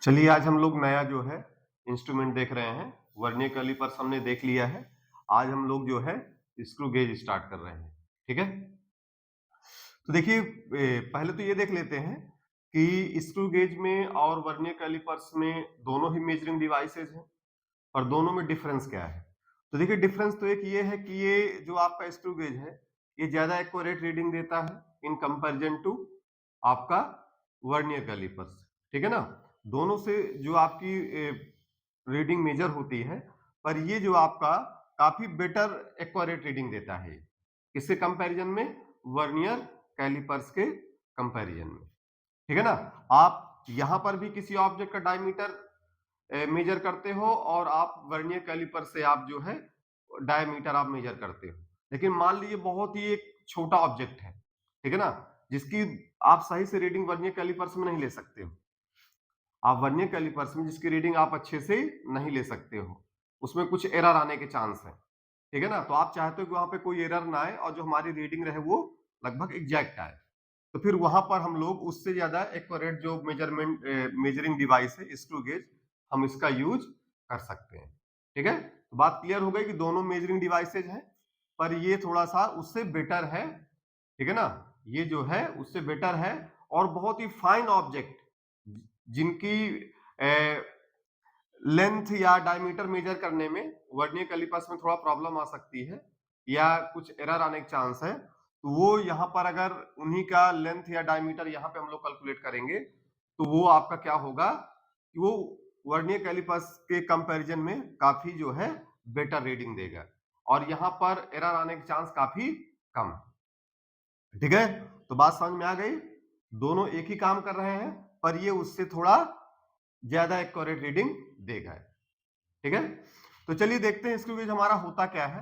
चलिए आज हम लोग नया जो है इंस्ट्रूमेंट देख रहे हैं। वर्नियर कैलिपर्स हमने देख लिया है। आज हम लोग जो है स्क्रू गेज स्टार्ट कर रहे हैं। ठीक है, तो देखिए पहले तो ये देख लेते हैं कि स्क्रू गेज में और वर्नियर कैलिपर्स में दोनों ही मेजरिंग डिवाइसेज हैं और दोनों में डिफरेंस क्या है। तो देखिए डिफरेंस तो एक ये है कि ये जो आपका स्क्रू गेज है ये ज्यादा एक्यूरेट रीडिंग देता है इन कंपैरिजन टू आपका वर्नियर कैलिपर्स। ठीक है ना, दोनों से जो आपकी रीडिंग मेजर होती है, पर ये जो आपका काफी बेटर एक्यूरेट रीडिंग देता है। किसके कंपैरिजन में? वर्नियर कैलिपर्स के कंपैरिजन में। ठीक है ना, आप यहां पर भी किसी ऑब्जेक्ट का डायमीटर मेजर करते हो और आप वर्नियर कैलिपर से आप जो है डायमीटर आप मेजर करते हो। लेकिन मान लीजिए बहुत ही एक छोटा ऑब्जेक्ट है, ठीक है ना, जिसकी आप सही से रीडिंग वर्नियर कैलिपर्स में नहीं ले सकते हो। आप वर्नियर कैलिपर्स में जिसकी रीडिंग आप अच्छे से नहीं ले सकते हो, उसमें कुछ एरर आने के चांस है। ठीक है ना, तो आप चाहते हो कि वहां पे कोई एरर ना आए और जो हमारी रीडिंग रहे वो लगभग एग्जैक्ट आए। तो फिर वहां पर हम लोग उससे ज्यादा एक्यूरेट जो मेजरिंग डिवाइस है स्क्रू गेज, हम इसका यूज कर सकते हैं। ठीक है, तो बात क्लियर हो गई कि दोनों मेजरिंग डिवाइसेज हैं, पर ये थोड़ा सा उससे बेटर है। ठीक है ना, ये जो है उससे बेटर है और बहुत ही फाइन ऑब्जेक्ट जिनकी लेंथ या डायमीटर मेजर करने में वर्नियर कैलिपर्स में थोड़ा प्रॉब्लम आ सकती है या कुछ एरर आने के चांस है, तो वो यहाँ पर अगर उन्हीं का लेंथ या डायमीटर यहाँ पे हम लोग कैलकुलेट करेंगे तो वो आपका क्या होगा कि वो वर्नियर कैलिपर्स के कंपैरिजन में काफी जो है बेटर रीडिंग देगा और यहाँ पर एरर आने के चांस काफी कम है। ठीक है, तो बात समझ में आ गई। दोनों एक ही काम कर रहे हैं पर ये उससे थोड़ा ज्यादा एक्यूरेट रीडिंग देगा। ठीक है, तो चलिए देखते हैं स्क्रू गेज हमारा होता क्या है।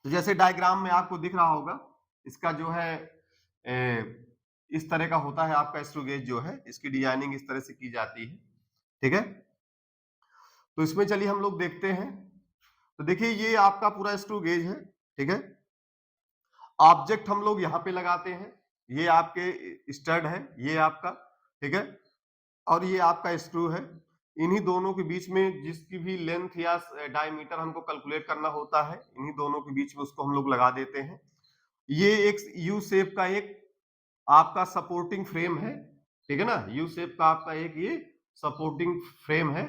तो जैसे डायग्राम में आपको दिख रहा होगा, इसका जो है इस तरह का होता है आपका स्क्रू गेज जो है, इसकी डिजाइनिंग इस तरह से की जाती है। ठीक है, तो इसमें चलिए हम लोग देखते हैं। तो देखिए ये आपका पूरा स्क्रू गेज है। ठीक है, ऑब्जेक्ट हम लोग यहाँ पे लगाते हैं, ये आपके स्टड है, ये आपका। ठीक है, और ये आपका स्क्रू है। इन्हीं दोनों के बीच में जिसकी भी लेंथ या डायमीटर हमको कैलकुलेट करना होता है, इन्हीं दोनों के बीच में उसको हम लोग लगा देते हैं। ये एक यू शेप का एक आपका सपोर्टिंग फ्रेम है। ठीक है ना, यू शेप का आपका एक ये सपोर्टिंग फ्रेम है।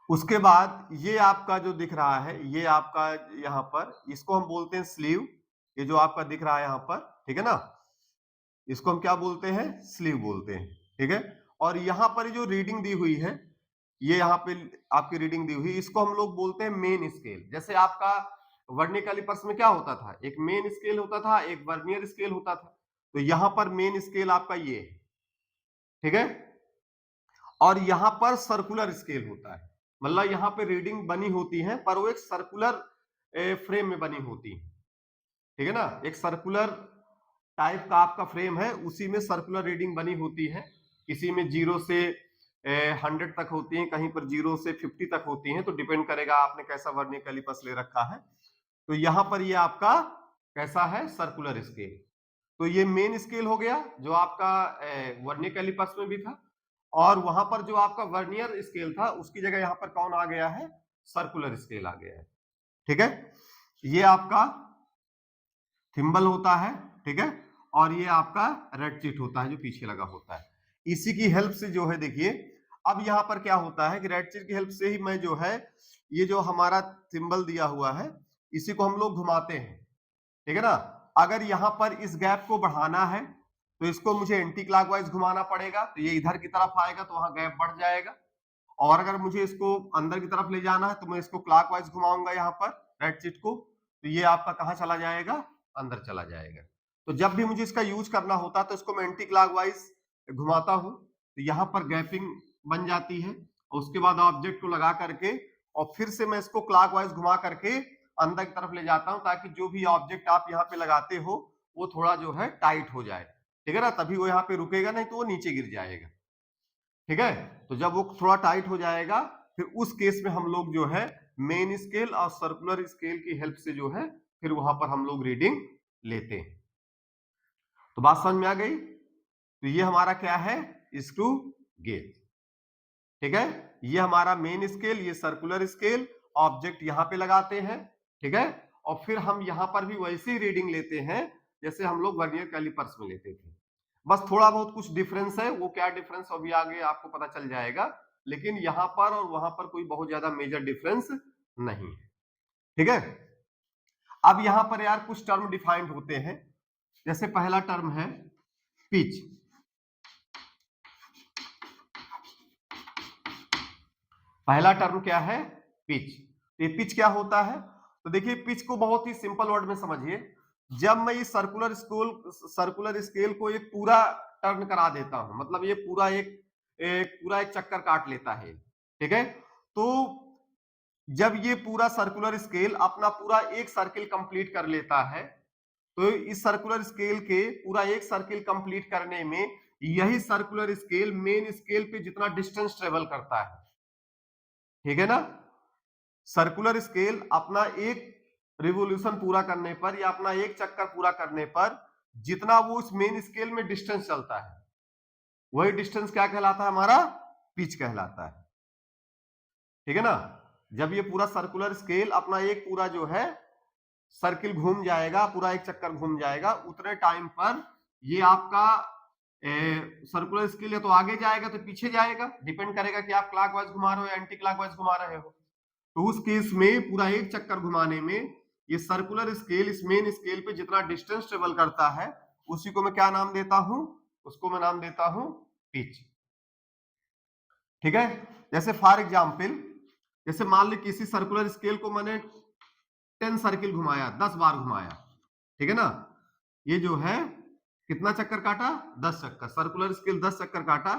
उसके बाद ये आपका जो दिख रहा है, ये आपका यहाँ पर इसको हम बोलते हैं स्लीव। ये जो आपका दिख रहा है यहाँ पर, ठीक है ना, इसको हम क्या बोलते हैं? स्लीव बोलते हैं। ठीक है, और यहाँ पर जो रीडिंग दी हुई है, ये यहाँ पे आपकी रीडिंग दी हुई, इसको हम लोग बोलते हैं मेन स्केल। जैसे आपका वर्नियर कैलिपर्स में क्या होता था? एक मेन स्केल होता था, एक वर्नियर स्केल होता था। तो यहाँ पर मेन स्केल आपका ये है। ठीक है, और यहाँ पर सर्कुलर स्केल होता है, मतलब यहाँ पे रीडिंग बनी होती है पर वो एक सर्कुलर फ्रेम में बनी होती है। ठीक है ना, एक सर्कुलर टाइप का आपका फ्रेम है, उसी में सर्कुलर रीडिंग बनी होती है। किसी में 0 से 100 तक होती है, कहीं पर 0 से 50 तक होती है, तो डिपेंड करेगा आपने कैसा वर्नियर कैलिपर्स ले रखा है। तो यहाँ पर ये आपका कैसा है? Circular scale. तो ये मेन स्केल हो गया जो आपका वर्नियर कैलिपर्स में भी था, और वहां पर जो आपका वर्नियर स्केल था उसकी जगह यहाँ पर कौन आ गया है? सर्कुलर स्केल आ गया है। ठीक है, ये आपका थिम्बल होता है। ठीक है, और ये आपका रेड चिट होता है जो पीछे लगा होता है। इसी की हेल्प से जो है देखिए, अब यहाँ पर क्या होता है कि रेड चिट की हेल्प से ही मैं जो है ये जो हमारा थिम्बल दिया हुआ है इसी को हम लोग घुमाते हैं। ठीक है ना, अगर यहाँ पर इस गैप को बढ़ाना है तो इसको मुझे एंटी क्लॉकवाइज घुमाना पड़ेगा, तो ये इधर की तरफ आएगा तो वहां गैप बढ़ जाएगा। और अगर मुझे इसको अंदर की तरफ ले जाना है तो मैं इसको क्लॉकवाइज घुमाऊंगा यहाँ पर रेड चिट को, तो ये आपका कहाँ चला जाएगा? अंदर चला जाएगा। तो जब भी मुझे इसका यूज करना होता है तो इसको मैं एंटी क्लॉकवाइज घुमाता हूँ, तो यहाँ पर गैपिंग बन जाती है, और उसके बाद ऑब्जेक्ट को लगा करके और फिर से मैं इसको क्लॉकवाइज घुमा करके अंदर की तरफ ले जाता हूं, ताकि जो भी ऑब्जेक्ट आप यहाँ पे लगाते हो वो थोड़ा जो है टाइट हो जाए। ठीक है ना, तभी वो यहाँ पे रुकेगा, नहीं तो वो नीचे गिर जाएगा। ठीक है, तो जब वो थोड़ा टाइट हो जाएगा फिर उस केस में हम लोग जो है मेन स्केल और सर्कुलर स्केल की हेल्प से जो है फिर वहां पर हम लोग रीडिंग लेते हैं। तो बात समझ में आ गई। तो ये हमारा क्या है? Screw gauge. ठीक है, ये हमारा मेन स्केल, ये सर्कुलर स्केल, ऑब्जेक्ट यहाँ पे लगाते हैं, ठीक है, और फिर हम यहाँ पर भी वैसी रीडिंग लेते हैं जैसे हम लोग वर्नियर कैलिपर्स में लेते थे। बस थोड़ा बहुत कुछ डिफरेंस है, वो क्या डिफरेंस अभी आगे आपको पता चल जाएगा, लेकिन यहाँ पर और वहां पर कोई बहुत ज्यादा मेजर डिफरेंस नहीं है, ठीक है। अब यहाँ पर यार कुछ टर्म डिफाइंड होते हैं, जैसे पहला टर्म है पिच। पहला टर्म क्या है? पिच। ये पिच क्या होता है? तो देखिए पिच को बहुत ही सिंपल वर्ड में समझिए। जब मैं ये सर्कुलर स्केल को एक पूरा टर्न करा देता हूं, मतलब ये पूरा एक चक्कर काट लेता है, ठीक है, तो जब ये पूरा सर्कुलर स्केल अपना पूरा एक सर्किल कंप्लीट कर लेता है, तो इस सर्कुलर स्केल के पूरा एक सर्किल कंप्लीट करने में यही सर्कुलर स्केल मेन स्केल पे जितना डिस्टेंस ट्रेवल करता है, ठीक है ना, सर्कुलर स्केल अपना एक रिवोल्यूशन पूरा करने पर या अपना एक चक्कर पूरा करने पर जितना वो उस मेन स्केल में डिस्टेंस चलता है, वही डिस्टेंस क्या कहलाता है? हमारा पिच कहलाता है, ठीक है ना। जब ये पूरा सर्कुलर स्केल अपना एक पूरा जो है सर्किल घूम जाएगा, पूरा एक चक्कर घूम जाएगा, उतने टाइम पर ये आपका सर्कुलर स्केल या तो आगे जाएगा तो पीछे जाएगा, डिपेंड करेगा कि आप क्लॉकवाइज घुमा रहे हो या एंटी क्लॉकवाइज घुमा रहे हो। तो उस केस में पूरा एक चक्कर घुमाने में ये सर्कुलर स्केल इस मेन स्केल पे जितना डिस्टेंस ट्रेवल करता है, उसी को मैं क्या नाम देता हूं? उसको मैं नाम देता हूं पिच, ठीक है। जैसे फॉर एग्जाम्पल, जैसे मान ली किसी सर्कुलर स्केल को मैंने 10 सर्किल घुमाया, 10 बार घुमाया, ठीक है ना, ये जो है कितना चक्कर काटा? 10 चक्कर। सर्कुलर स्केल 10 चक्कर काटा,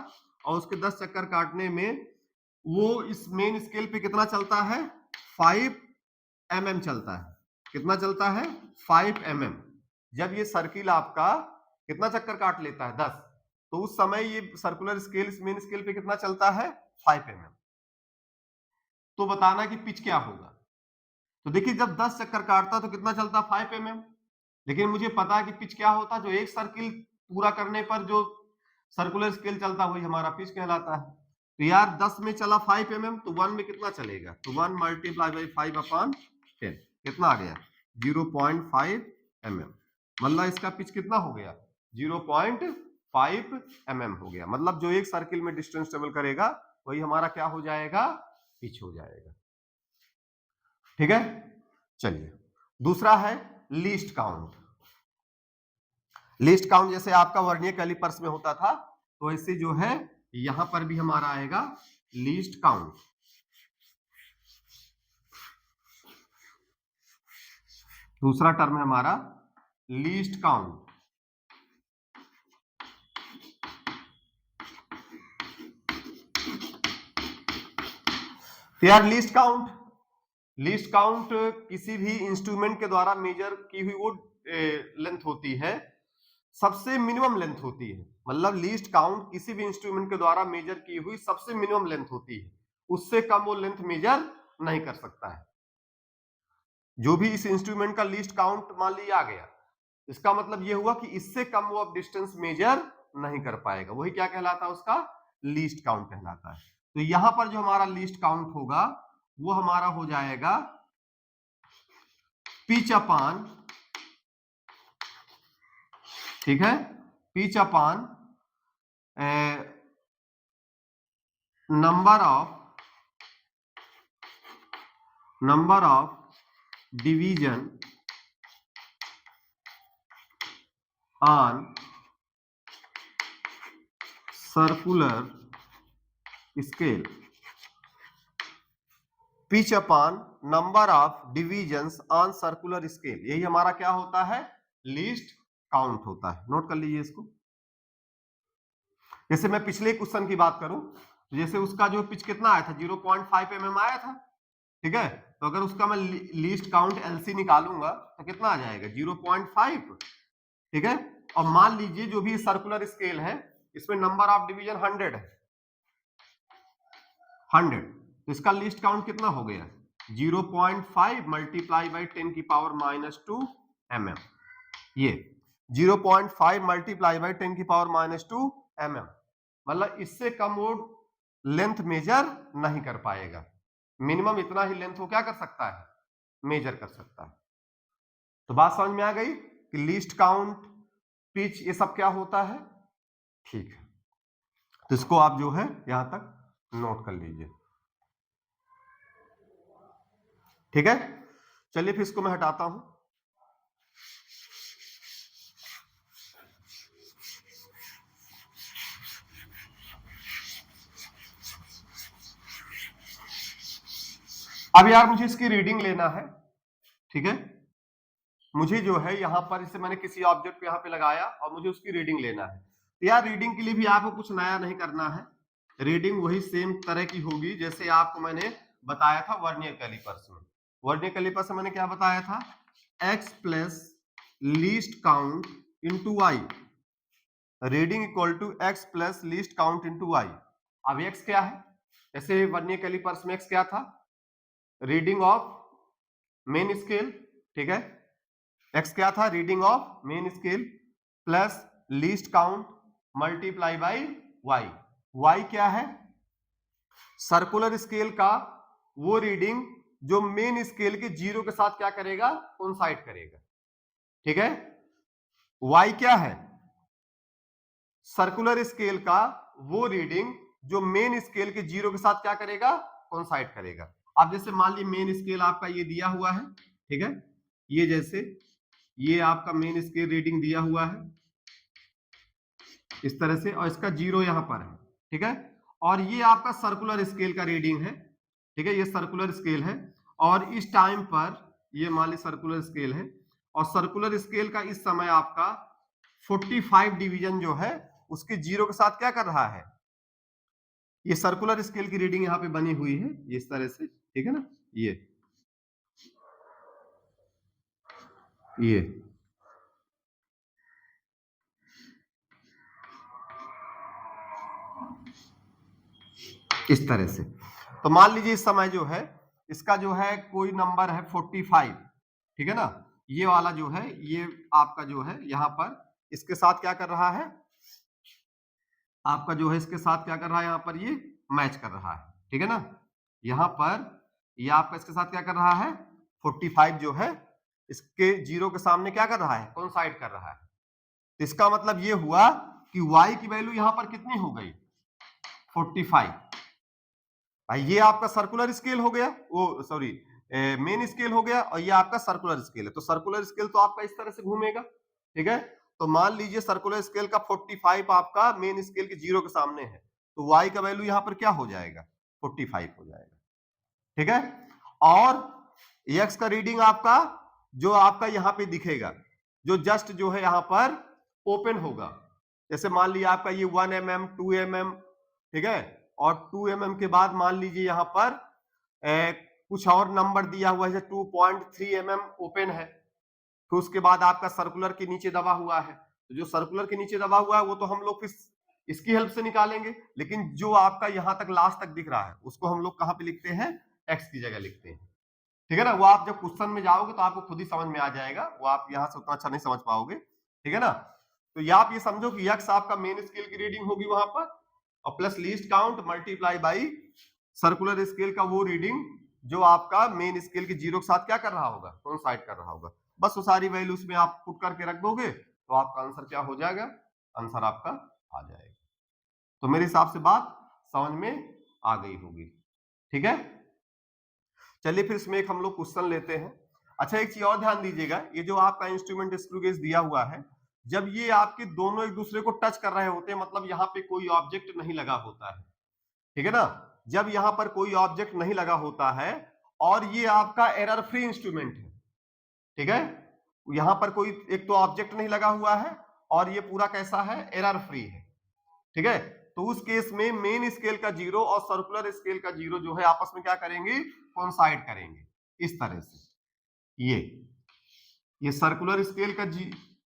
और उसके 10 चक्कर काटने में वो इस मेन स्केल पे कितना चलता है? 5 mm चलता है। कितना चलता है? 5 mm। जब ये सर्किल आपका कितना चक्कर काट लेता है? 10, तो उस समय ये सर्कुलर स्केल इस मेन स्केल पे कितना चलता है? 5 mm। तो बताना कि पिच क्या होगा। तो देखिए जब 10 चक्कर काटता तो कितना चलता? 5 mm। लेकिन मुझे पता है कि पिच क्या होता है, जो एक सर्किल पूरा करने पर जो सर्कुलर स्केल चलता है वही हमारा पिच कहलाता है। तो यार 10 में चला 5 mm, तो 1 में कितना चलेगा? तो 1 मल्टीप्लाई बाई 5/10 कितना आ गया? 0.5 mm। मतलब इसका पिच कितना हो गया? 0.5 mm हो गया। मतलब जो एक सर्किल में डिस्टेंस ट्रेवल करेगा वही हमारा क्या हो जाएगा? पिच हो जाएगा, ठीक है। चलिए दूसरा है लीस्ट काउंट। लीस्ट काउंट जैसे आपका वर्नियर कैलिपर्स में होता था, तो ऐसे जो है यहां पर भी हमारा आएगा लीस्ट काउंट। दूसरा टर्म है हमारा लीस्ट काउंट। यार लीस्ट काउंट किसी भी इंस्ट्रूमेंट के द्वारा मेजर की हुई वो लेंथ होती है, सबसे मिनिमम लेंथ होती है। मतलब लीस्ट काउंट किसी भी इंस्ट्रूमेंट के द्वारा मेजर की हुई सबसे मिनिमम लेंथ होती है, उससे कम वो लेंथ मेजर नहीं कर सकता है। जो भी इस इंस्ट्रूमेंट का लीस्ट काउंट मान लिया आ गया, इसका मतलब ये हुआ कि इससे कम वो अब डिस्टेंस मेजर नहीं कर पाएगा, वही क्या कहलाता है? उसका लीस्ट काउंट कहलाता है। तो यहां पर जो हमारा लीस्ट काउंट होगा वो हमारा हो जाएगा पिच अपान, ठीक है, pitch upon number of division on circular scale. Pitch upon number of divisions on circular scale, यही हमारा क्या होता है? लीस्ट काउंट होता है। नोट कर लीजिए इसको। जैसे मैं पिछले क्वेश्चन की बात करूं, तो जैसे उसका जो पिच कितना आया था? 0.5 mm आया था, ठीक है। तो अगर उसका मैं लीस्ट काउंट एलसी निकालूंगा तो कितना आ जाएगा? 0.5, ठीक है। और मान लीजिए जो भी सर्कुलर स्केल है इसमें नंबर ऑफ डिवीजन 100 है, 100, तो इसका लीस्ट काउंट कितना हो गया? 0.5 मल्टीप्लाई बाई 10⁻⁻2 mm। ये 0.5 मल्टीप्लाई बाई 10⁻⁻2 mm, मतलब इससे कम वो लेंथ मेजर नहीं कर पाएगा। मिनिमम इतना ही लेंथ वो क्या कर सकता है, मेजर कर सकता है। तो बात समझ में आ गई कि लीस्ट काउंट, पिच, ये सब क्या होता है। ठीक है, तो इसको आप जो है यहां तक नोट कर लीजिए। ठीक है, चलिए फिर इसको मैं हटाता हूं। अब यार मुझे इसकी रीडिंग लेना है। ठीक है, मुझे जो है यहां पर इसे मैंने किसी ऑब्जेक्ट पे यहां पे लगाया और मुझे उसकी रीडिंग लेना है। तो यार रीडिंग के लिए भी आपको कुछ नया नहीं करना है, रीडिंग वही सेम तरह की होगी जैसे आपको मैंने बताया था वर्नियर कैलिपर्स में। वर्नियर कैलिपर्स में मैंने क्या बताया था, x plus least count into Y, reading equal to x plus least count into Y. अब x क्या है, जैसे वर्नियर कैलिपर्स में x क्या था, रीडिंग ऑफ मेन स्केल। ठीक है, x क्या था, reading of main scale plus least count multiply by y। y क्या है, सर्कुलर स्केल का वो रीडिंग जो मेन स्केल के जीरो के साथ क्या करेगा, कोइंसाइड करेगा। ठीक है, y क्या है, सर्कुलर स्केल का वो रीडिंग जो मेन स्केल के जीरो के साथ क्या करेगा, कोइंसाइड करेगा। अब जैसे मान लीजिए मेन स्केल आपका ये दिया हुआ है। ठीक है, ये जैसे ये आपका मेन स्केल रीडिंग दिया हुआ है इस तरह से, और इसका जीरो यहां पर है। ठीक है, और ये आपका सर्कुलर स्केल का रीडिंग है। ठीक है, ये सर्कुलर स्केल है और इस टाइम पर ये मान ली सर्कुलर स्केल है और सर्कुलर स्केल का इस समय आपका 45 डिवीजन जो है उसके जीरो के साथ क्या कर रहा है, ये सर्कुलर स्केल की रीडिंग यहां पे बनी हुई है ये इस तरह से। ठीक है ना, ये इस तरह से। तो मान लीजिए इस समय जो है इसका जो है कोई नंबर है 45। ठीक है ना, ये वाला जो है ये आपका जो है यहां पर इसके साथ क्या कर रहा है, आपका जो है इसके साथ क्या कर रहा है, यहां पर ये मैच कर रहा है। ठीक है ना, यहां पर ये आपका इसके साथ क्या कर रहा है, 45 जो है इसके जीरो के सामने क्या कर रहा है, कोइंसाइड कर रहा है। तो इसका मतलब ये हुआ कि y की वैल्यू यहां पर कितनी हो गई, 45। भाई ये आपका सर्कुलर स्केल हो गया, वो सॉरी मेन स्केल हो गया और ये आपका सर्कुलर स्केल है। तो सर्कुलर स्केल तो आपका इस तरह से घूमेगा। ठीक है, तो मान लीजिए सर्कुलर स्केल का 45 आपका मेन स्केल के जीरो के सामने है, तो y का वैल्यू यहां पर क्या हो जाएगा, 45 हो जाएगा। ठीक है, और x का रीडिंग आपका जो आपका यहां पे दिखेगा, जो जस्ट जो है यहां पर ओपन होगा। जैसे मान लीजिए आपका ये 1 mm 2 mm। ठीक है, और 2 mm के बाद मान लीजिए यहां पर कुछ और नंबर दिया हुआ है, 2.3 mm ओपन है। तो उसके बाद आपका सर्कुलर के नीचे दबा हुआ है, तो जो सर्कुलर के नीचे दबा हुआ है वो तो हम लोग इसकी हेल्प से निकालेंगे, लेकिन जो आपका यहां तक लास्ट तक दिख रहा है उसको हम लोग कहां पे लिखते हैं, एक्स की जगह लिखते हैं। ठीक है ना, वो आप जब क्वेश्चन में जाओगे तो आपको खुद ही समझ में आ जाएगा, वो आप यहां से उतना अच्छा नहीं समझ पाओगे। ठीक है ना, तो ये आप ये समझो कि एक्स आपका मेन स्केल की रीडिंग होगी वहां पर, और plus least count multiply by circular scale का वो रीडिंग जो आपका मेन स्केल के जीरो के साथ क्या कर रहा होगा, कोइंसाइड कर रहा होगा। बस वो सारी वैल्यूज में आप पुट करके रख दोगे तो आपका आंसर क्या हो जाएगा, आंसर आपका आ जाएगा। तो मेरे हिसाब से बात समझ में आ गई होगी। ठीक है, चलिए फिर इसमें एक हम लोग क्वेश्चन लेते हैं। अच्छा एक चीज और ध्यान दीजिएगा, ये जो आपका इंस्ट्रूमेंट स्क्रू गेज दिया हुआ है, जब ये आपके दोनों एक दूसरे को टच कर रहे होते हैं, मतलब यहाँ पे कोई ऑब्जेक्ट नहीं लगा होता है। ठीक है ना, जब यहां पर कोई ऑब्जेक्ट नहीं लगा होता है और ये आपका एरर फ्री इंस्ट्रूमेंट है। ठीक है, यहां पर कोई एक तो ऑब्जेक्ट नहीं लगा हुआ है और ये पूरा कैसा है, एरर फ्री है। ठीक है, तो उस केस में मेन स्केल का जीरो और सर्कुलर स्केल का जीरो जो है आपस में क्या करेंगे, कोइंसाइड करेंगे इस तरह से। ये सर्कुलर स्केल का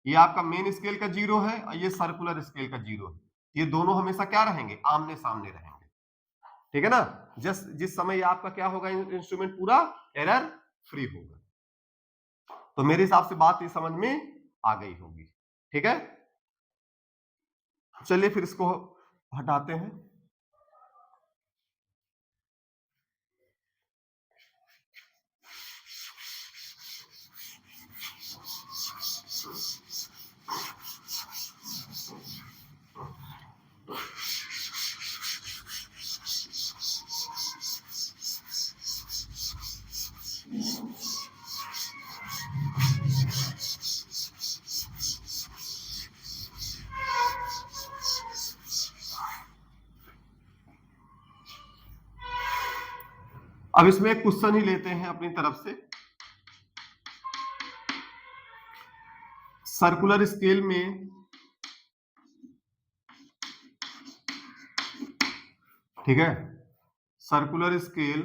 ये आपका मेन स्केल का जीरो है और ये सर्कुलर स्केल का जीरो है, ये दोनों हमेशा क्या रहेंगे, आमने सामने रहेंगे। ठीक है ना, जिस समय आपका क्या होगा, इंस्ट्रूमेंट पूरा एरर फ्री होगा। तो मेरे हिसाब से बात ये समझ में आ गई होगी। ठीक है, चलिए फिर इसको हटाते हैं। अब इसमें एक क्वेश्चन ही लेते हैं अपनी तरफ से। सर्कुलर स्केल में, ठीक है, सर्कुलर स्केल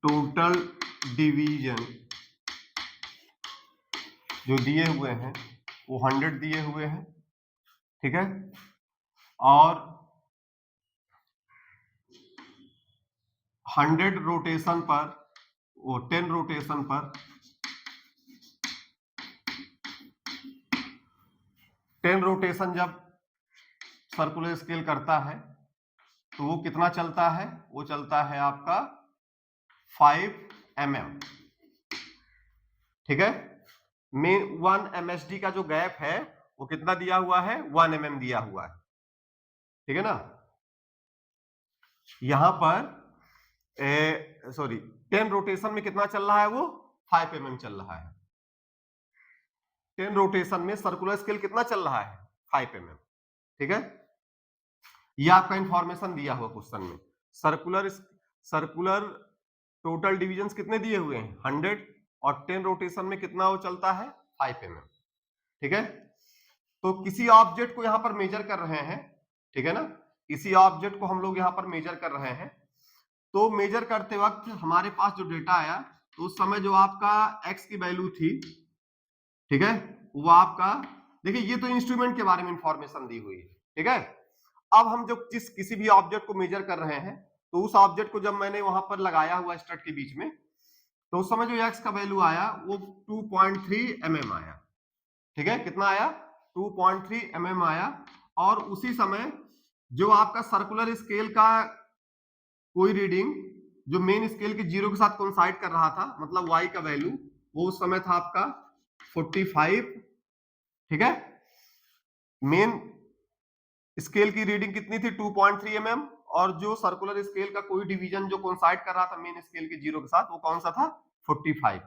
टोटल डिवीजन जो दिए हुए हैं वो 100 दिए हुए हैं, ठीक है, और 100 रोटेशन पर, वो 10 रोटेशन पर 10 रोटेशन जब सर्कुलर स्केल करता है तो वो कितना चलता है, वो चलता है आपका 5 mm, ठीक है। में 1 MSD का जो गैप है वो कितना दिया हुआ है, 1 mm दिया हुआ है, ठीक है ना। यहां पर 10 रोटेशन में कितना चल रहा है, वो 5 mm चल रहा है। 10 रोटेशन में सर्कुलर स्केल कितना चल रहा है, 5 mm, ठीक है। यह आपका इंफॉर्मेशन दिया हुआ क्वेश्चन में। सर्कुलर टोटल डिविजन्स कितने दिए हुए हैं, 100, और 10 रोटेशन में कितना वो चलता है, 5 mm, ठीक है। तो किसी ऑब्जेक्ट को यहां पर मेजर कर रहे हैं, ठीक है ना, किसी ऑब्जेक्ट को हम लोग यहां पर मेजर कर रहे हैं। तो मेजर करते वक्त हमारे पास जो डेटा आया, तो उस समय जो आपका x की वैल्यू थी, ठीक है, वो आपका, देखिए ये तो इंस्ट्रूमेंट के बारे में इंफॉर्मेशन दी हुई है, ठीक है। अब हम जो किसी भी ऑब्जेक्ट को मेजर कर रहे हैं, तो उस ऑब्जेक्ट को जब मैंने वहां पर लगाया हुआ स्टड के बीच में, तो उस समय जो x का वैल्यू आया वो 2.3 mm आया, ठीक है। कितना आया, 2.3 mm आया। और उसी समय जो आपका सर्कुलर स्केल का कोई रीडिंग जो मेन स्केल के 0 के साथ कोइंसाइड कर रहा था, मतलब y का वैल्यू, वो उस समय था आपका 45, ठीक है। मेन स्केल की रीडिंग कितनी थी, 2.3 mm, और जो सर्कुलर स्केल का कोई डिवीजन जो कोइंसाइड कर रहा था मेन स्केल के 0 के साथ, वो कौन सा था, 45,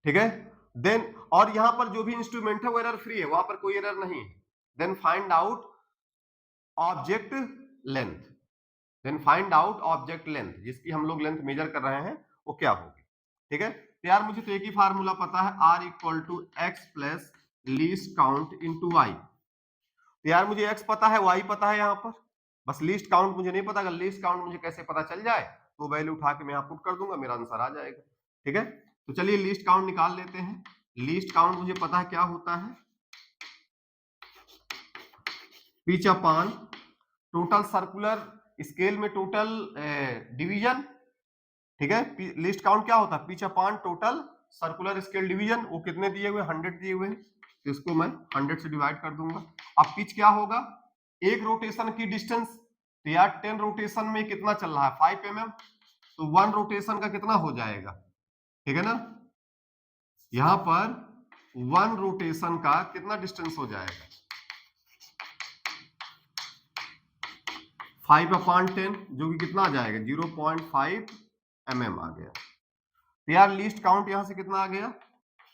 ठीक है। देन, और यहां पर जो भी इंस्ट्रूमेंट है वो एरर फ्री है, वहां पर कोई एरर नहीं है। Then find out object length, then find out object length, जिसकी हम लोग लेंथ मेजर कर रहे हैं वो क्या होगी, ठीक है। तो यार मुझे तो एक ही फार्मूला पता है, R equal to X plus least count into Y. तो यार मुझे x पता है, y पता है, यहाँ पर बस लीस्ट काउंट मुझे नहीं पता। अगर लीस्ट काउंट मुझे कैसे पता चल जाए, तो वैल्यू उठा के मैं यहाँ पुट कर दूंगा, मेरा आंसर आ जाएगा, ठीक है। तो चलिए लीस्ट काउंट निकाल लेते हैं। लीस्ट काउंट मुझे पता है क्या होता है, pitch upon total circular scale में टोटल डिवीजन, ठीक है। लीस्ट काउंट क्या होता है, pitch upon total circular scale division. वो कितने दिए हुए, 100 दिए हुए हैं, तो इसको मैं 100 से डिवाइड कर दूंगा। अब पिच क्या होगा, एक रोटेशन की डिस्टेंस, तो यार 10 रोटेशन में कितना चल रहा है, 5 mm, तो 1 रोटेशन का कितना हो जाएगा, ठीक है ना। यहां पर 1 रोटेशन का कितना डिस्टेंस हो जाएगा, 5/10, जो कि कितना आ जाएगा, 0.5 mm आ गया। तो यार लीस्ट काउंट यहां से कितना आ गया,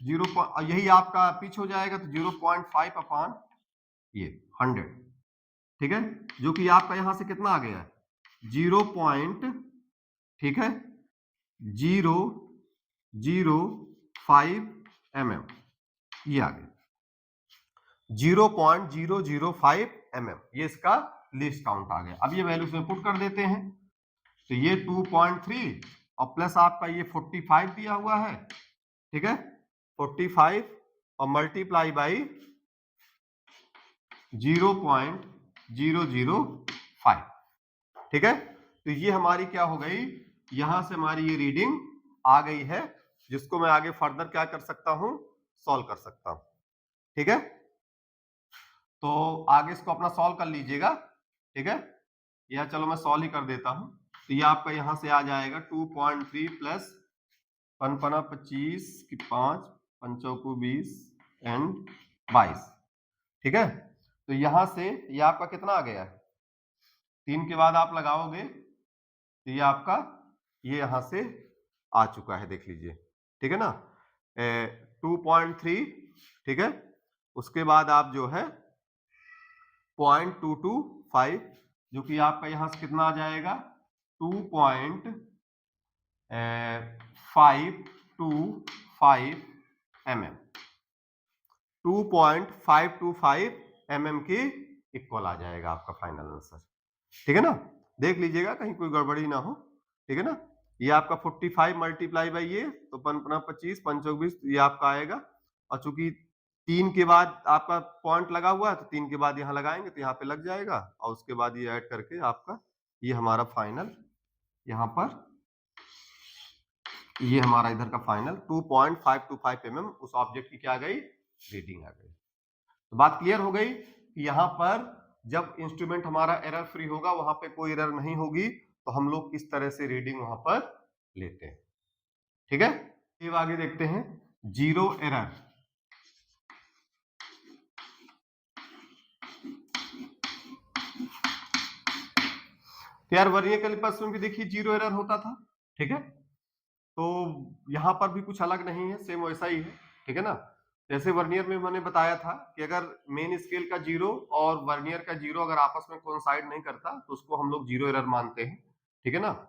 0, यही आपका पिच हो जाएगा, तो 0.5 अपॉन ये 100, ठीक है, जो कि आपका यहां से कितना आ गया, 0. ठीक है, 0.005 mm, ये आ गया 0.005 mm, ये इसका लीस्ट काउंट आ गया। अब ये वैल्यू इसमें पुट कर देते हैं, तो ये 2.3 और प्लस आपका ये 45 दिया हुआ है, ठीक है, 45 और मल्टीप्लाई बाई 0.005, ठीक है। तो ये हमारी क्या हो गई, यहां से हमारी ये रीडिंग आ गई है, जिसको मैं आगे फर्दर क्या कर सकता हूं, सॉल्व कर सकता हूं, ठीक है। तो आगे इसको अपना सॉल्व कर लीजिएगा, ठीक है, या चलो मैं सॉल्व ही कर देता हूं। तो ये आपका यहां से आ जाएगा 2.3 प्लस 5 की 5, 5 को 20 एंड 22, ठीक है। तो यहां से ये आपका कितना आ गया, 3 के बाद आप लगाओगे तो ये आपका ये यहां से आ चुका है, देख लीजिए, ठीक है ना, 2.3, ठीक है। उसके बाद आप जो है 0.225 जो कि आपका यहां से कितना आ जाएगा 2.525 mm, 2.525 mm के इक्वल आ जाएगा आपका फाइनल आंसर। ठीक है ना, देख लीजिएगा कहीं कोई गड़बड़ी ना हो। ठीक है ना, ये आपका 45 मल्टीप्लाई बाई ये तो 25 25 ये आपका आएगा, और चूंकि 3 के बाद आपका पॉइंट लगा हुआ है तो 3 के बाद यहाँ लगाएंगे तो यहाँ पे लग जाएगा, और उसके बाद ये ऐड करके आपका ये हमारा फाइनल यहाँ पर ये हमारा इधर का फाइनल 2.525 mm उस ऑब्जेक्ट की क्या आ गई रीडिंग आ गई। तो बात क्लियर हो गई कि यहाँ पर जब इंस्ट्रूमेंट हमारा एरर फ्री होगा, वहां पे कोई एरर नहीं होगी, तो हम लोग किस तरह से रीडिंग वहां पर लेते हैं। ठीक है, अब आगे देखते हैं जीरो एरर। तो यार वर्नियर कैलिपर्स में भी देखिए जीरो एरर होता था। ठीक है, तो यहां पर भी कुछ अलग नहीं है, सेम वैसा ही है। ठीक है ना, जैसे वर्नियर में मैंने बताया था कि अगर मेन स्केल का जीरो और वर्नियर का जीरो अगर आपस में कोइंसाइड नहीं करता तो उसको हम लोग जीरो एरर मानते हैं। ठीक है ना,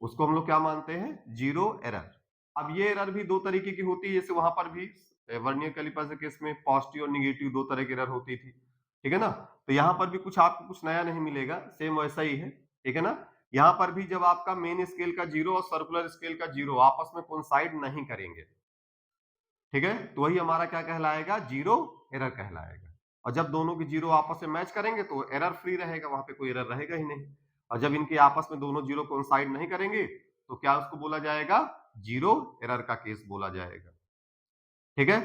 उसको हम लोग क्या मानते हैं जीरो एरर। अब ये एरर भी दो तरीके की होती है, जैसे वहां पर भी वर्नियर कैलिपर्स के केस में पॉजिटिव और निगेटिव दो तरह की एरर होती थी। ठीक है ना, तो यहाँ पर भी कुछ आपको कुछ नया नहीं मिलेगा, सेम वैसा ही है। ठीक है ना, यहाँ पर भी जब आपका मेन स्केल का जीरो और सर्कुलर स्केल का जीरो आपस में कोइंसाइड नहीं करेंगे, ठीक है, तो वही हमारा क्या कहलाएगा जीरो एरर कहलाएगा। और जब दोनों की जीरो आपस में मैच करेंगे तो एरर फ्री रहेगा, वहां पे कोई एरर रहेगा ही नहीं। और जब इनके आपस में दोनों जीरो कोइंसाइड नहीं करेंगे तो क्या उसको बोला जाएगा जीरो एरर का केस बोला जाएगा। ठीक है,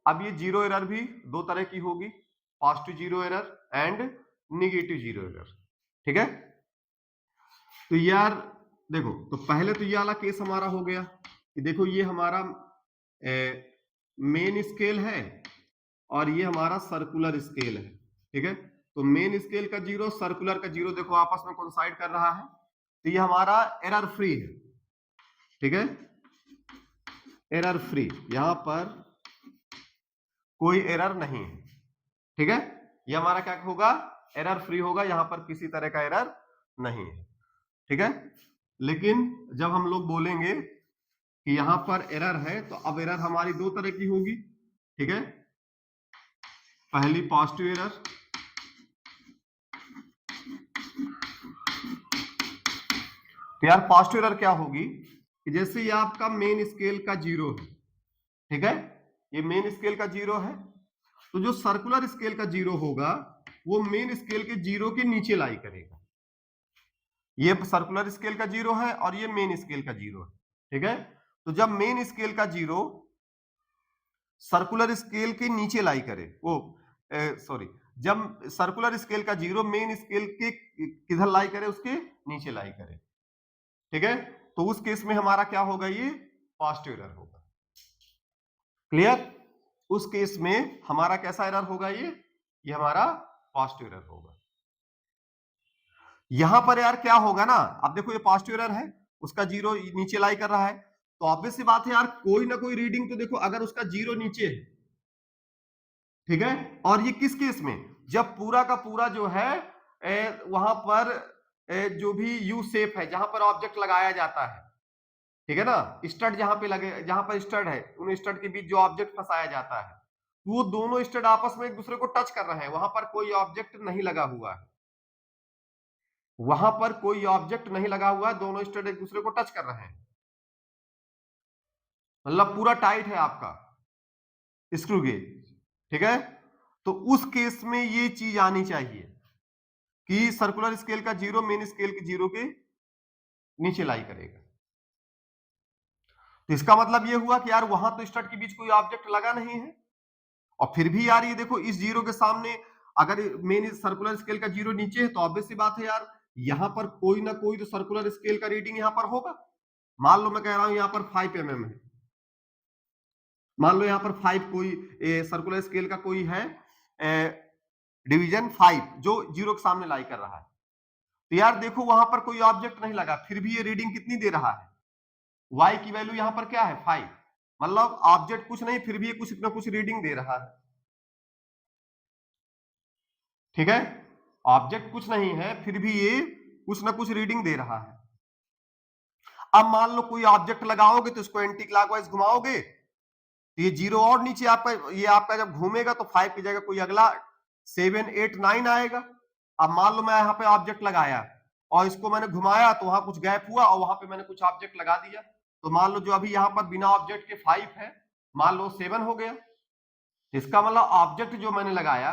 अब ये जीरो एरर भी दो तरह की होगी, positive zero error and negative zero error. ठीक है, तो यार देखो, तो पहले तो ये वाला केस हमारा हो गया कि देखो ये हमारा मेन स्केल है और ये हमारा सर्कुलर स्केल है। ठीक है, तो मेन स्केल का जीरो सर्कुलर का जीरो देखो आपस में कोइंसाइड कर रहा है, तो ये हमारा एरर फ्री है। ठीक है, एरर फ्री, यहां पर कोई एरर नहीं है। ठीक है, ये हमारा क्या होगा एरर फ्री होगा, यहां पर किसी तरह का एरर नहीं है। ठीक है, लेकिन जब हम लोग बोलेंगे कि यहां पर एरर है तो अब एरर हमारी दो तरह की होगी। ठीक है, पहली पॉजिटिव एरर, तो यार पॉजिटिव एरर क्या होगी कि जैसे ये आपका मेन स्केल का जीरो है। ठीक है, ये मेन स्केल का जीरो है, तो जो सर्कुलर स्केल का जीरो होगा वो मेन स्केल के जीरो के नीचे लाई करेगा। ये सर्कुलर स्केल का जीरो है और ये मेन स्केल का जीरो है। ठीक है, तो जब मेन स्केल का जीरो सर्कुलर स्केल के नीचे लाई करे, वो सॉरी, जब सर्कुलर स्केल का जीरो मेन स्केल के किधर लाई करे उसके नीचे लाई करे। ठीक है, तो उस केस में हमारा क्या होगा ये पॉजिटिव एरर होगा। क्लियर, उस केस में हमारा कैसा एरर होगा ये हमारा पॉजिटिव एरर होगा। यहां पर यार क्या होगा ना, अब देखो ये पॉजिटिव एरर है, उसका जीरो नीचे लाई कर रहा है, तो ऑब्वियस सी बात है यार कोई ना कोई रीडिंग तो देखो अगर उसका जीरो नीचे है। ठीक है, और ये किस केस में जब पूरा का पूरा जो है वहां पर जो भी यू शेप है जहां पर ऑब्जेक्ट लगाया जाता है। ठीक है ना, स्टड जहां पे लगे, जहां पर स्टड है उन स्टड के बीच जो ऑब्जेक्ट फंसाया जाता है, वो दोनों स्टड आपस में एक दूसरे को टच कर रहे हैं, वहां पर कोई ऑब्जेक्ट नहीं लगा हुआ है, वहां पर कोई ऑब्जेक्ट नहीं लगा हुआ है, दोनों स्टड एक दूसरे को टच कर रहे हैं, मतलब पूरा टाइट है आपका स्क्रू गेज। ठीक है, तो उस केस में ये चीज आनी चाहिए कि सर्कुलर स्केल का जीरो मेन स्केल के जीरो के नीचे लाई करेगा। तो इसका मतलब ये हुआ कि यार वहां तो स्टड के बीच कोई ऑब्जेक्ट लगा नहीं है, और फिर भी यार ये देखो इस जीरो के सामने अगर मेन सर्कुलर स्केल का जीरो नीचे है तो ऑब्वियस सी बात है यार यहां पर कोई ना कोई तो सर्कुलर स्केल का रीडिंग यहां पर होगा। मान लो मैं कह रहा हूं यहां पर 5 mm है, मान लो यहां पर 5 कोई सर्कुलर स्केल का कोई है डिवीजन 5 जो जीरो के सामने लाई कर रहा है, तो यार देखो वहां पर कोई ऑब्जेक्ट नहीं लगा, फिर भी ये रीडिंग कितनी दे रहा है, y की वैल्यू यहां पर क्या है 5, मतलब ऑब्जेक्ट कुछ नहीं फिर भी ये कुछ ना कुछ रीडिंग दे रहा है। ठीक है, ऑब्जेक्ट कुछ नहीं है, फिर भी ये कुछ ना कुछ रीडिंग दे रहा है। अब मान लो कोई ऑब्जेक्ट लगाओगे तो इसको एंटी क्लॉकवाइज घुमाओगे तो ये 0 और नीचे आपका, ये आपका जब घूमेगा तो 5 की जगह कोई अगला 7 8 9 आएगा। अब मान लो मैं यहाँ पे ऑब्जेक्ट लगाया और इसको मैंने घुमाया तो वहां कुछ गैप हुआ और वहां पे मैंने कुछ ऑब्जेक्ट लगा दिया, तो मान लो जो अभी यहाँ पर बिना ऑब्जेक्ट के 5 है, मान लो 7 हो गया। इसका मतलब ऑब्जेक्ट जो मैंने लगाया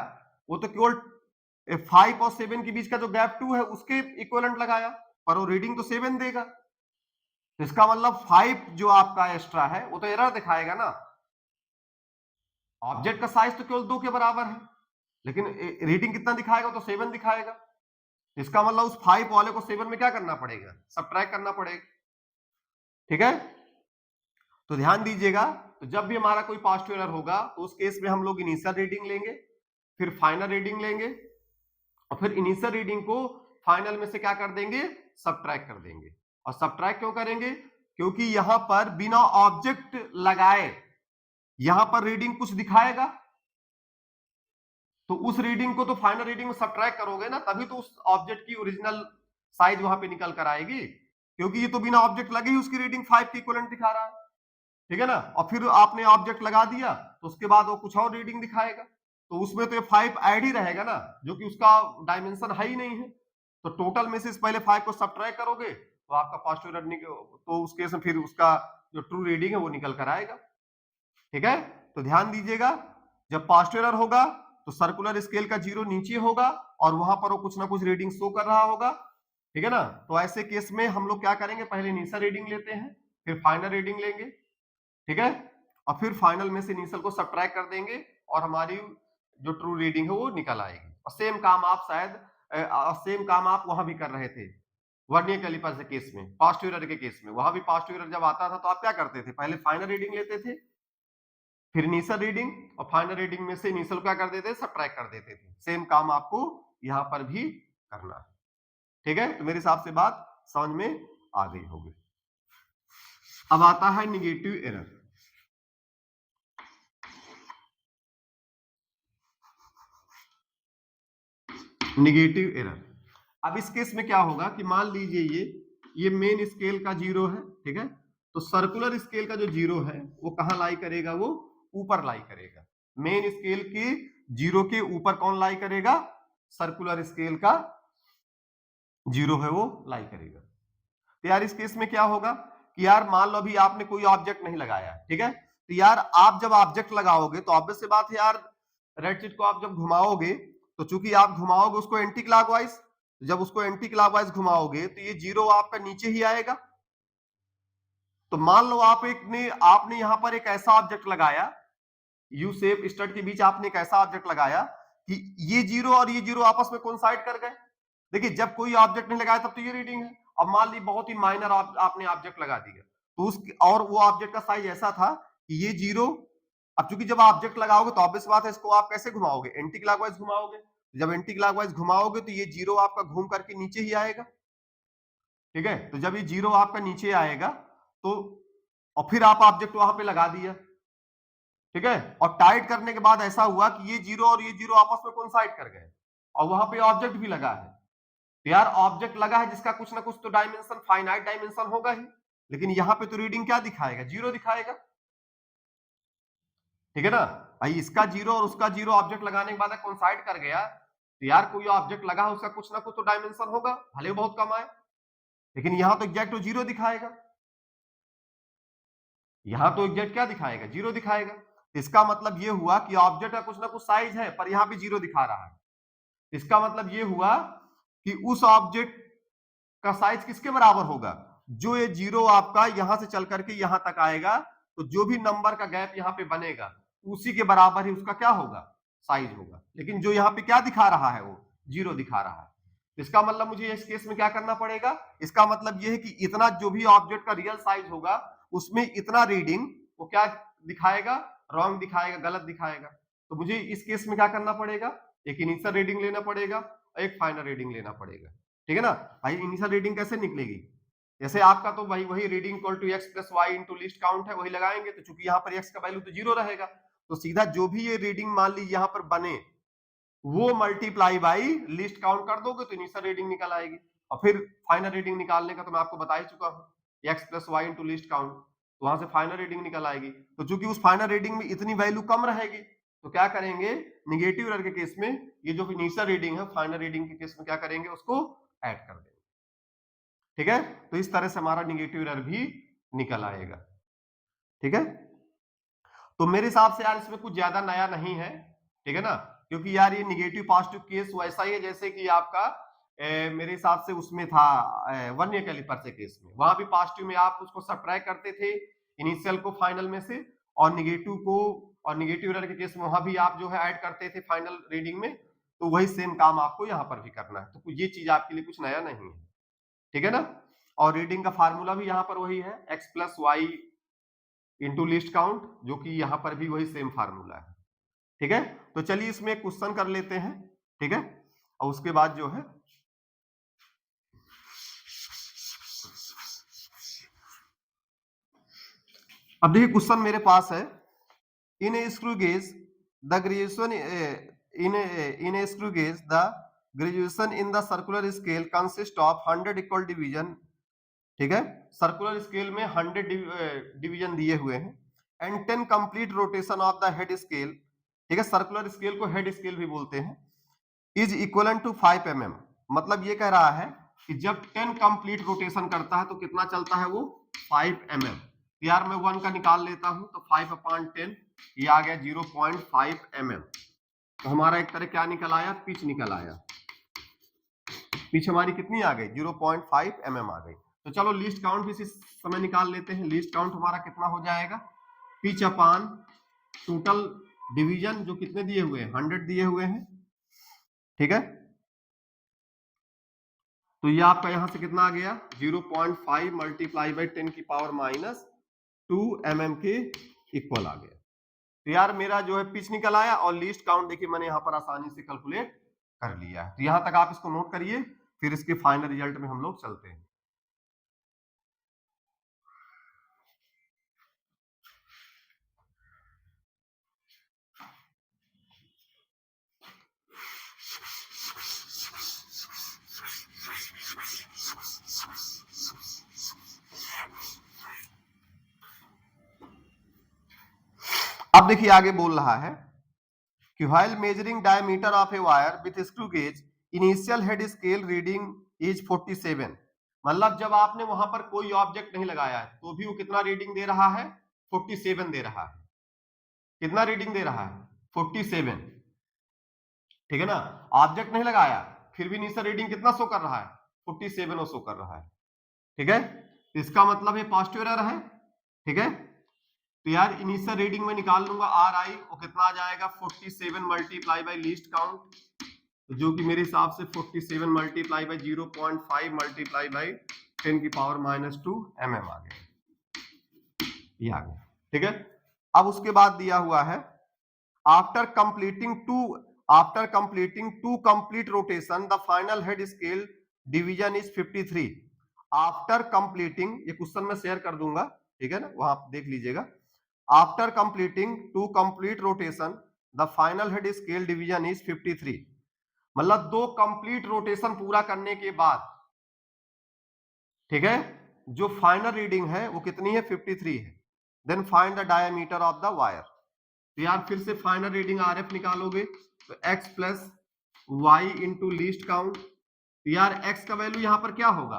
वो तो केवल 5 और 7 के बीच का जो गैप 2 है उसके इक्विवेलेंट लगाया, पर वो रीडिंग तो 7 देगा। तो इसका मतलब 5 जो आपका एक्स्ट्रा है वो तो एरर दिखाएगा ना। ऑब्जेक्ट का साइज तो केवल 2 के बराबर है, लेकिन रीडिंग कितना दिखाएगा, तो 7 दिखाएगा। इसका मतलब उस 5 वाले को 7 में क्या करना पड़ेगा, सबट्रैक्ट करना पड़ेगा। ठीक है, तो ध्यान दीजिएगा, तो जब भी हमारा कोई पॉजिटिव एरर होगा तो उस केस में हम लोग इनिशियल रीडिंग लेंगे, फिर फाइनल रीडिंग लेंगे, और फिर इनिशियल रीडिंग को फाइनल में से क्या कर देंगे, सबट्रैक्ट कर देंगे। और सबट्रैक्ट क्यों करेंगे, क्योंकि यहां पर बिना ऑब्जेक्ट लगाए यहां पर रीडिंग कुछ दिखाएगा, तो उस रीडिंग को तो फाइनल रीडिंग में सबट्रैक्ट करोगे ना, तभी तो उस ऑब्जेक्ट की ओरिजिनल साइज वहां पे निकल कर आएगी, क्योंकि ये तो बिना ऑब्जेक्ट लगे ही उसकी रीडिंग 5 के इक्विवेलेंट दिखा रहा है। ठीक है ना, और फिर आपने ऑब्जेक्ट लगा दिया तो उसके बाद वो कुछ और रीडिंग दिखाएगा, तो उसमें तो ये 5 ऐड ही रहेगा ना, जो कि उसका डायमेंशन है ही नहीं है। तो टोटल में से पहले 5 को सबट्रैक्ट करोगे तो आपका पॉजिटिव एरर तो उस केस में फिर उसका जो ट्रू रीडिंग है वो निकल कर आएगा। ठीक है, तो ध्यान दीजिएगा, जब पॉजिटिव एरर होगा तो सर्कुलर स्केल का 0 नीचे होगा और वहां पर वो कुछ ना कुछ रीडिंग शो कर रहा होगा। ठीक है ना, तो ऐसे केस में हम लोग क्या करेंगे, पहले इनिशियल रीडिंग लेते हैं, फिर फाइनल रीडिंग लेंगे। ठीक है, और फिर फाइनल में से इनिशियल को सबट्रैक्ट कर देंगे और हमारी जो ट्रू रीडिंग है वो निकल आएगी। और सेम काम आप शायद सेम काम आप वहां भी कर रहे थे वर्नियर कैलिपर के केस में, पॉजिटिव एरर के केस में। वहां भी पॉजिटिव एरर जब आता था तो आप क्या करते थे, पहले फाइनल रीडिंग लेते थे, फिर इनिशियल रीडिंग, और फाइनल रीडिंग में से इनिशियल क्या कर देते थे, सबट्रैक्ट कर देते थे। सेम काम आपको यहां पर भी करना है। ठीक है, तो मेरे हिसाब से बात समझ में आ गई होगी। अब आता है निगेटिव एरर। निगेटिव एरर, अब इस केस में क्या होगा कि मान लीजिए ये मेन स्केल का 0 है। ठीक है, तो सर्कुलर स्केल का जो 0 है वो कहां लाई करेगा, वो ऊपर लाई करेगा। मेन स्केल के 0 के ऊपर कौन लाई करेगा, सर्कुलर स्केल का 0 है वो लाई करेगा। तो यार इस केस में क्या होगा कि यार मान लो अभी आपने कोई ऑब्जेक्ट नहीं लगाया। ठीक है, तो यार आप जब ऑब्जेक्ट लगाओगे तो ऑब्वियस सी बात है यार, रेड चिट को आप जब घुमाओगे तो चूंकि आप घुमाओगे उसको एंटी क्लॉकवाइज, जब उसको एंटी क्लॉकवाइज घुमाओगे तो ये 0 आपका नीचे ही आएगा। तो मान लो आपने यहां पर एक ऐसा ऑब्जेक्ट लगाया, यू शेप स्टड के बीच आपने एक ऐसा ऑब्जेक्ट लगाया कि ये 0 और ये 0 आपस में कोइंसाइड कर गए। देखिए जब कोई ऑब्जेक्ट नहीं लगाया तब तो ये रीडिंग है। अब मान ली बहुत ही माइनर आपने ऑब्जेक्ट लगा दिया, तो उस और वो ऑब्जेक्ट का साइज ऐसा था कि ये 0, अब चूंकि जब ऑब्जेक्ट लगाओगे तो ऑब्वियस बात है इसको आप कैसे घुमाओगे, एंटी क्लॉकवाइज घुमाओगे। जब एंटी क्लॉकवाइज घुमाओगे तो ये 0 आपका घूम करके नीचे ही आएगा। ठीक है, तो जब ये 0 आपका नीचे आएगा तो, और फिर आप ऑब्जेक्ट वहां पे लगा दिया। ठीक है, और टाइट करने के बाद ऐसा हुआ कि ये 0 और ये 0 आपस में कोइंसाइड कर गए और वहां पे ऑब्जेक्ट भी लगा है। तो यार ऑब्जेक्ट लगा है जिसका कुछ ना कुछ तो डायमेंशन, फाइनाइट डायमेंशन होगा ही, लेकिन यहाँ पे तो रीडिंग क्या दिखाएगा, 0 दिखाएगा। ठीक है ना भाई, इसका 0 और उसका 0 ऑब्जेक्ट लगाने के बाद कोइंसाइड कर गया, तो यार कोई ऑब्जेक्ट लगा है उसका कुछ ना कुछ तो डायमेंशन होगा, भले बहुत कम आए, लेकिन यहाँ तो एग्जैक्ट 0 दिखाएगा। यहाँ तो एग्जैक्ट क्या दिखाएगा, 0 दिखाएगा। इसका मतलब ये हुआ कि ऑब्जेक्ट का कुछ ना कुछ साइज है पर यहाँ पे 0 दिखा रहा है। इसका मतलब ये हुआ कि उस ऑब्जेक्ट का साइज किसके बराबर होगा, जो ये 0 आपका यहां से चल करके यहां तक आएगा, तो जो भी नंबर का गैप यहाँ पे बनेगा उसी के बराबर ही उसका क्या होगा, साइज होगा। लेकिन जो यहाँ पे क्या दिखा रहा है, वो 0 दिखा रहा है। इसका मतलब मुझे इस केस में क्या करना पड़ेगा, इसका मतलब ये है कि इतना जो भी ऑब्जेक्ट का रियल साइज होगा उसमें इतना रीडिंग वो क्या दिखाएगा, रॉन्ग दिखाएगा, गलत दिखाएगा। तो मुझे इस केस में क्या करना पड़ेगा, एक इनिशियल रीडिंग लेना पड़ेगा और एक फाइनल रीडिंग लेना पड़ेगा। ठीक है ना भाई, इनिशियल रीडिंग कैसे निकलेगी, जैसे आपका तो भाई वही reading equal to X plus Y into least count है, वही लगाएंगे। तो चूंकि यहाँ पर एक्स का वैल्यू तो 0 रहेगा, तो सीधा जो भी ये रीडिंग मान लीजिए यहाँ पर बने वो मल्टीप्लाई बाई लिस्ट काउंट कर दोगे तो इनिशियल रीडिंग निकल आएगी। और फिर फाइनल रीडिंग निकालने का तो मैं आपको बता ही चुका हूं, x plus Y into least count, तो वहां से फाइनल रीडिंग निकल आएगी। तो चूंकि उस फाइनल रीडिंग में इतनी वैल्यू कम रहेगी तो क्या करेंगे, निगेटिव एरर के केस में ये जो इनिशियल रीडिंग है फाइनल रीडिंग के केस में क्या करेंगे, उसको ऐड कर देंगे। ठीक है, तो इस तरह से हमारा निगेटिव एरर भी निकल आएगा। ठीक है, तो मेरे हिसाब से यार इसमें कुछ ज्यादा नया नहीं है, ठीक है ना, क्योंकि यार ये निगेटिव पॉजिटिव केस वैसा ही है जैसे कि आपका मेरे हिसाब से उसमें था वर्नियर कैलिपर से केस में, वहां भी पॉजिटिव में आप उसको सब्ट्रैक्ट करते थे इनिशियल को फाइनल में से, और निगेटिव को, और निगेटिव एरर के केस में वहां भी आप जो है ऐड करते थे फाइनल रीडिंग में। तो वही सेम काम आपको यहाँ पर भी करना है, तो ये चीज आपके लिए कुछ नया नहीं है। ठीक है ना, और रीडिंग का फार्मूला भी यहाँ पर वही है, x plus Y into least count, जो कि यहाँ पर भी वही सेम फार्मूला है। ठीक है, तो चलिए इसमें एक क्वेश्चन कर लेते हैं। ठीक है, और उसके बाद जो है अब देखिए क्वेश्चन मेरे पास है, in a screw gauge the graduation in a screw gauge the graduation in the circular scale consist of 100 equal division. ठीक है, सर्कुलर स्केल में 100 डिवीजन दिए हुए हैं, and 10 complete rotation of the head scale. ठीक है, सर्कुलर स्केल को head scale भी बोलते हैं, इज इक्वल टू 5 mm। मतलब ये कह रहा है कि जब 10 कंप्लीट रोटेशन करता है तो कितना चलता है वो, 5 mm। यार मैं 1 का निकाल लेता हूं, तो 5/10 ये आ गया 0.5 mm। तो हमारा एक तरह क्या निकल आया, पिच निकल आया। पिच हमारी कितनी आ गई, 0.5 mm आ गई। तो चलो लिस्ट काउंट भी इसी समय निकाल लेते हैं। लिस्ट काउंट हमारा कितना हो जाएगा, पिच अपान टोटल डिवीजन जो कितने दिए हुए हैं, 100 दिए हुए हैं। ठीक है, तो ये आपका यहां से कितना आ गया, 0.5 मल्टीप्लाई बाई 10 की पावर -2 mm के इक्वल आ गया। तो यार मेरा जो है पिच निकल आया, और लिस्ट काउंट देखिए मैंने यहां पर आसानी से कैलकुलेट कर लिया है। तो यहां तक आप इसको नोट करिए, फिर इसके फाइनल रिजल्ट में हम लोग चलते हैं। अब देखिए आगे बोल रहा है कि while measuring diameter of a wire with screw gauge, initial head scale reading is 47। मतलब जब आपने वहां पर कोई ऑब्जेक्ट नहीं लगाया है तो भी वो कितना रीडिंग दे रहा है, 47 दे रहा है। कितना रीडिंग दे रहा है, 47। ठीक है ना, ऑब्जेक्ट नहीं लगाया फिर भी इनिशियल रीडिंग कितना शो कर रहा है, 47 शो कर रहा है। ठीक है, इसका मतलब ये पॉजिटिव एरर है। ठीक है, तो यार इनिशियल रीडिंग में निकाल लूंगा आर आई, वो कितना आ जाएगा, 47 मल्टीप्लाई बाई लिस्ट काउंट, जो कि मेरे हिसाब से 47 मल्टीप्लाई बाई 0.5 मल्टीप्लाई बाई 10 की पावर -2 mm आ गया, ये आ गया। ठीक है, अब उसके बाद दिया हुआ है after completing two complete rotation the final head scale division is 53। After completing, ये क्वेश्चन में शेयर कर दूंगा, ठीक है ना, वहां आप देख लीजिएगा। After completing two complete rotation the final head scale division is 53। मतलब 2 कंप्लीट रोटेशन पूरा करने के बाद, ठीक है, जो फाइनल रीडिंग है वो कितनी है, 53 है। Then find the diameter of the wire. तो यार फिर से फाइनल रीडिंग आरएफ निकालोगे तो x plus Y into least count. तो यार x का वैल्यू यहां पर क्या होगा,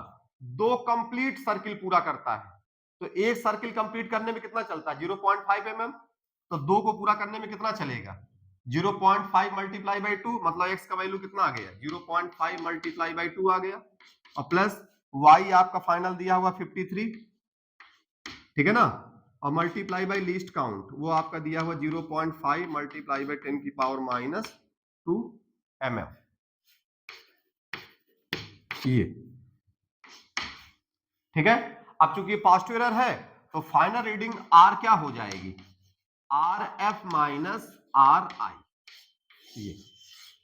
2 कंप्लीट सर्किल पूरा करता है, तो एक सर्किल कंप्लीट करने में कितना चलता है, 0.5 mm। तो 2 को पूरा करने में कितना चलेगा, 0.5 मल्टीप्लाई बाई 2, मतलब x का वैल्यू कितना आ गया, 0.5 मल्टीप्लाई बाई 2 आ गया, और प्लस y आपका फाइनल दिया हुआ 53। ठीक है ना, और मल्टीप्लाई बाई लीस्ट काउंट वो आपका दिया हुआ 0.5 मल्टीप्लाई बाई 10 की पावर -2 mm। ये ठीक है, अब चूंकि पॉजिटिव एरर है तो फाइनल रीडिंग आर क्या हो जाएगी, आर एफ माइनस आर आई। ये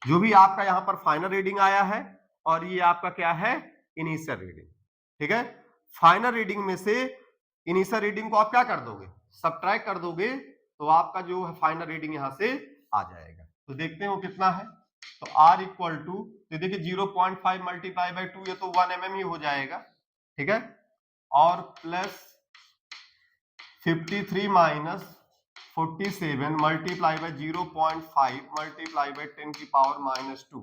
जो भी आपका यहां पर फाइनल रीडिंग आया है, और ये आपका क्या है, इनिशियल रीडिंग। ठीक है, फाइनल रीडिंग में से इनिशियल रीडिंग को आप क्या कर दोगे, सब्ट्रैक्ट कर दोगे, तो आपका जो फाइनल रीडिंग यहां से आ जाएगा। तो देखते हैं वो कितना है, तो R इक्वल टू, तो देखिए 0.5 मल्टीप्लाई बाई 2, ये तो 1 mm ही हो जाएगा, ठीक है, और plus 53 minus 47 multiply by 0.5 multiply by 10 की पावर माइनस 2,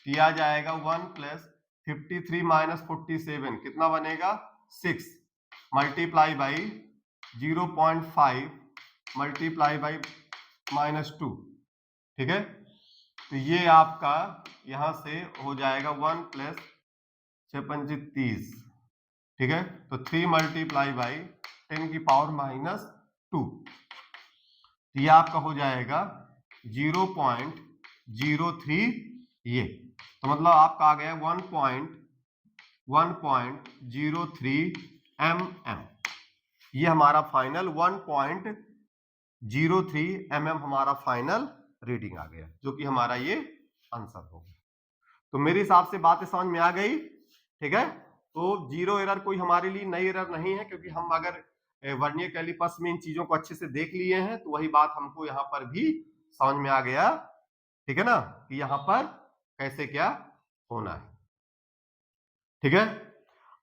किया जाएगा 1 प्लस 53 माइनस 47 कितना बनेगा 6 multiply by 0.5 multiply by minus 2, ठीक है। तो ये आपका यहां से हो जाएगा 1 प्लस 6×5 = 30, ठीक है। तो 3 मल्टीप्लाई बाई 10 की पावर माइनस 2, ये आपका हो जाएगा 0.03, ये तो मतलब आपका आ गया 1.03 mm, ये हमारा फाइनल 1.03 mm हमारा फाइनल रीडिंग आ गया, जो कि हमारा ये आंसर होगा। तो मेरे हिसाब से बातें समझ में आ गई, ठीक है। तो जीरो एरर कोई हमारे लिए नई एरर नहीं है, क्योंकि हम अगर वर्नियर कैलिपर्स में इन चीजों को अच्छे से देख लिए हैं तो वही बात हमको यहाँ पर भी समझ में आ गया, ठीक है ना, कि यहाँ पर कैसे क्या होना है, ठीक है।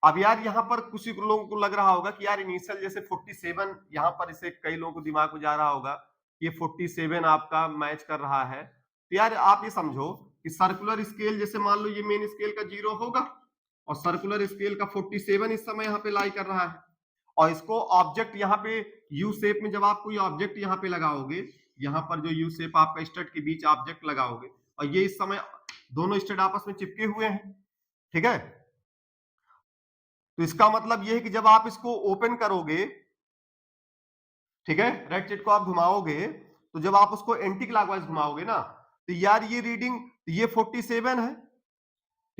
अब यार यहाँ पर कुछ लोगों को लग रहा होगा कि यार इनिशियल जैसे 47 यहाँ पर, इसे कई लोगों को दिमाग में जा रहा होगा ये 47 आपका मैच कर रहा है। तो यार आप ये समझो कि सर्कुलर स्केल, जैसे मान लो ये मेन स्केल का 0 होगा और सर्कुलर स्केल का 47 इस समय यहाँ पे लाई कर रहा है, और इसको ऑब्जेक्ट यहाँ पे यू शेप में, जब आप कोई ऑब्जेक्ट यहाँ पे लगाओगे, यहाँ पर जो यू शेप आपका स्टड के बीच ऑब्जेक्ट लगाओगे, और ये इस समय दोनों स्टड आपस में चिपके हुए हैं, ठीक है। तो इसका मतलब ये है कि जब आप इसको ओपन करोगे, ठीक है, राइट साइड को आप घुमाओगे, तो जब आप उसको एंटी क्लॉकवाइज घुमाओगे ना, तो यार ये रीडिंग, ये 47 है,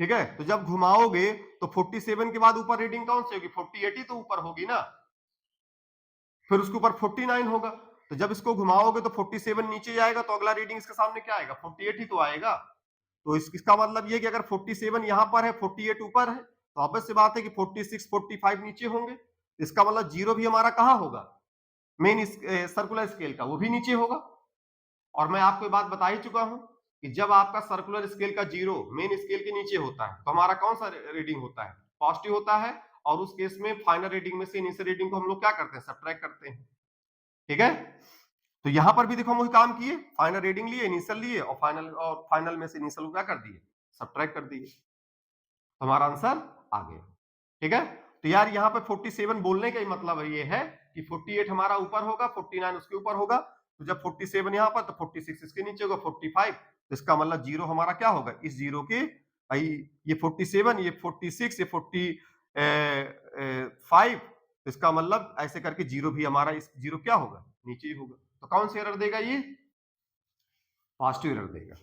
ठीक है। तो जब घुमाओगे तो 47 के बाद ऊपर रीडिंग कौन सी होगी, 48 ही तो ऊपर होगी ना, फिर उसके ऊपर 49 होगा। तो जब इसको घुमाओगे तो 47 नीचे जाएगा, तो अगला रीडिंग इसके सामने क्या आएगा, 48 ही तो आएगा। तो इसका मतलब ये कि अगर 47 यहां पर है, 48 ऊपर है, तो ऑब्वियस सी बात है कि 46 45 नीचे होंगे। इसका मतलब जीरो भी हमारा कहां होगा, मेन सर्कुलर स्केल का, वो भी नीचे होगा। और मैं आपको बात बता ही चुका हूं कि जब आपका सर्कुलर स्केल का जीरो मेन स्केल के नीचे होता है तो हमारा कौन सा रीडिंग होता है, पॉजिटिव होता है, और उस केस में फाइनल रीडिंग में से इनिशियल रीडिंग को हम लोग क्या करते हैं, सबट्रैक्ट करते हैं, ठीक है। तो यहां पर भी देखो हम वही काम किए, फाइनल रीडिंग लिए, इनिशियल लिए, और फाइनल में से इनिशियल को क्या कर दिए, सबट्रैक्ट कर दिए, तो हमारा आंसर आ गया, ठीक है। तो यार यहाँ पे 47 बोलने का ही मतलब ये है कि 48 हमारा ऊपर होगा, 49 उसके ऊपर होगा, तो जब 47 यहाँ पर तो 46 इसके नीचे होगा, 45, तो इसका मतलब जीरो हमारा क्या होगा, इस जीरो के भाई ये 47, ये 46, ये 45, तो इसका मतलब ऐसे करके जीरो भी हमारा, इस जीरो क्या होगा, नीचे ही होगा। तो कौन सी एरर देगा, ये पॉजिटिव एरर देगा।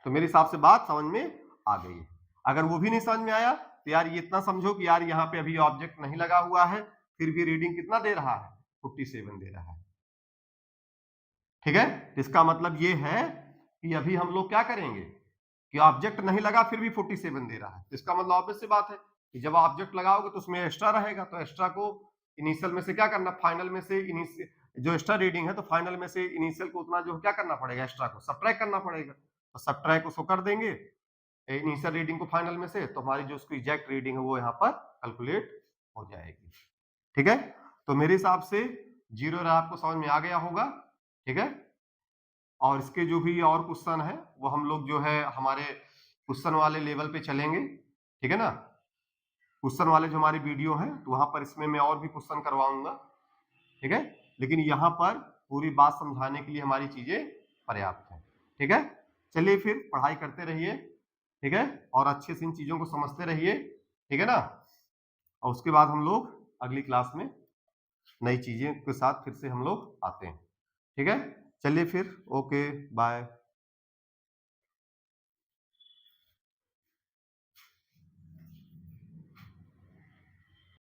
तो मेरे हिसाब से बात समझ में आ गई है। अगर वो भी नहीं समझ में आया तो यार ये इतना समझो कि यार यहाँ पे अभी ऑब्जेक्ट नहीं लगा हुआ है, फिर भी रीडिंग कितना दे रहा है, 47 दे रहा है, ठीक है। इसका मतलब ये है कि अभी हम लोग क्या करेंगे कि ऑब्जेक्ट नहीं लगा फिर भी 47 दे रहा है, इसका मतलब ऑब्वियस सी बात है कि जब ऑब्जेक्ट लगाओगे तो उसमें एक्स्ट्रा रहेगा, तो एक्स्ट्रा को इनिशियल में से क्या करना, फाइनल में से जो एक्स्ट्रा रीडिंग है, तो फाइनल में से इनिशियल को उतना जो क्या करना पड़ेगा, एक्स्ट्रा को सबट्रैक्ट करना पड़ेगा, तो सबट्रैक्ट उसको कर देंगे इनिशियल रीडिंग को फाइनल में से, तो हमारी जो उसकी एग्जैक्ट रीडिंग है वो यहाँ पर कैलकुलेट हो जाएगी, ठीक है। तो मेरे हिसाब से जीरो आपको समझ में आ गया होगा, ठीक है। और इसके जो भी और क्वेश्चन है वो हम लोग जो है हमारे क्वेश्चन वाले लेवल पे चलेंगे, ठीक है ना। क्वेश्चन वाले जो हमारे वीडियो हैं तो वहां पर इसमें मैं और भी क्वेश्चन करवाऊंगा, ठीक है। लेकिन यहाँ पर पूरी बात समझाने के लिए हमारी चीजें पर्याप्त है, ठीक है। चलिए फिर पढ़ाई करते रहिए, ठीक है, और अच्छे से इन चीजों को समझते रहिए, ठीक है ना। और उसके बाद हम लोग अगली क्लास में नई चीजें के साथ फिर से हम लोग आते हैं, ठीक है। चलिए फिर, ओके बाय।